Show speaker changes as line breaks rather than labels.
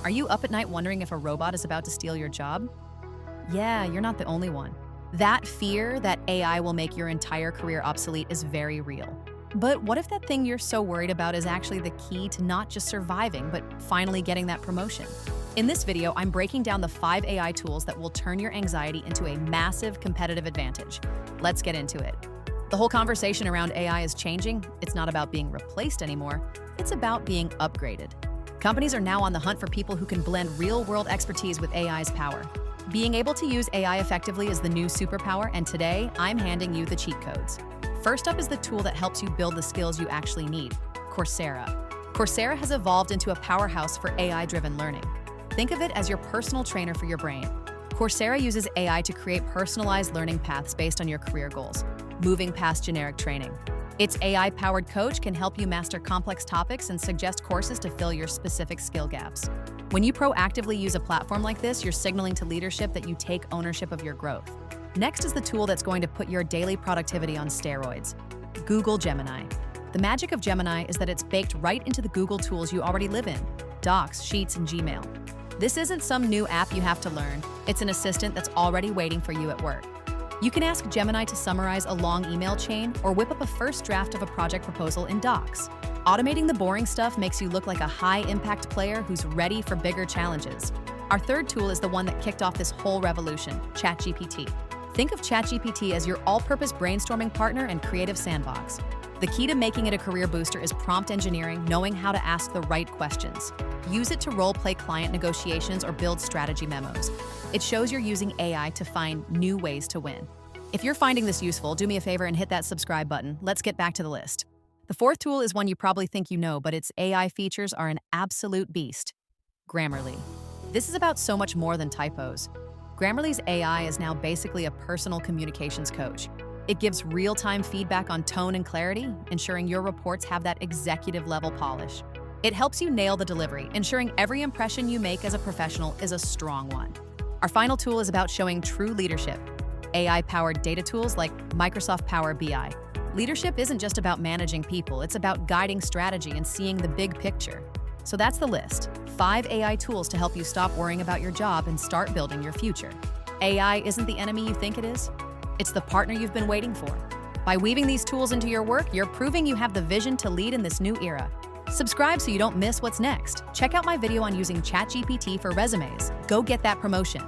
Are you up at night wondering if a robot is about to steal your job? Yeah, you're not the only one. That fear that AI will make your entire career obsolete is very real. But what if that thing you're so worried about is actually the key to not just surviving, but finally getting that promotion? In this video, I'm breaking down the 5 AI tools that will turn your anxiety into a massive competitive advantage. Let's get into it. The whole conversation around AI is changing. It's not about being replaced anymore. It's about being upgraded. Companies are now on the hunt for people who can blend real-world expertise with AI's power. Being able to use AI effectively is the new superpower, and today, I'm handing you the cheat codes. First up is the tool that helps you build the skills you actually need, Coursera. Coursera has evolved into a powerhouse for AI-driven learning. Think of it as your personal trainer for your brain. Coursera uses AI to create personalized learning paths based on your career goals, moving past generic training. Its AI-powered coach can help you master complex topics and suggest courses to fill your specific skill gaps. When you proactively use a platform like this, you're signaling to leadership that you take ownership of your growth. Next is the tool that's going to put your daily productivity on steroids, Google Gemini. The magic of Gemini is that it's baked right into the Google tools you already live in, Docs, Sheets, and Gmail. This isn't some new app you have to learn. It's an assistant that's already waiting for you at work. You can ask Gemini to summarize a long email chain or whip up a first draft of a project proposal in Docs. Automating the boring stuff makes you look like a high-impact player who's ready for bigger challenges. Our third tool is the one that kicked off this whole revolution, ChatGPT. Think of ChatGPT as your all-purpose brainstorming partner and creative sandbox. The key to making it a career booster is prompt engineering, knowing how to ask the right questions. Use it to role-play client negotiations or build strategy memos. It shows you're using AI to find new ways to win. If you're finding this useful, do me a favor and hit that subscribe button. Let's get back to the list. The fourth tool is one you probably think you know, but its AI features are an absolute beast, Grammarly. This is about so much more than typos. Grammarly's AI is now basically a personal communications coach. It gives real-time feedback on tone and clarity, ensuring your reports have that executive-level polish. It helps you nail the delivery, ensuring every impression you make as a professional is a strong one. Our final tool is about showing true leadership, AI-powered data tools like Microsoft Power BI. Leadership isn't just about managing people, it's about guiding strategy and seeing the big picture. So that's the list. 5 AI tools to help you stop worrying about your job and start building your future. AI isn't the enemy you think it is. It's the partner you've been waiting for. By weaving these tools into your work, you're proving you have the vision to lead in this new era. Subscribe so you don't miss what's next. Check out my video on using ChatGPT for resumes. Go get that promotion.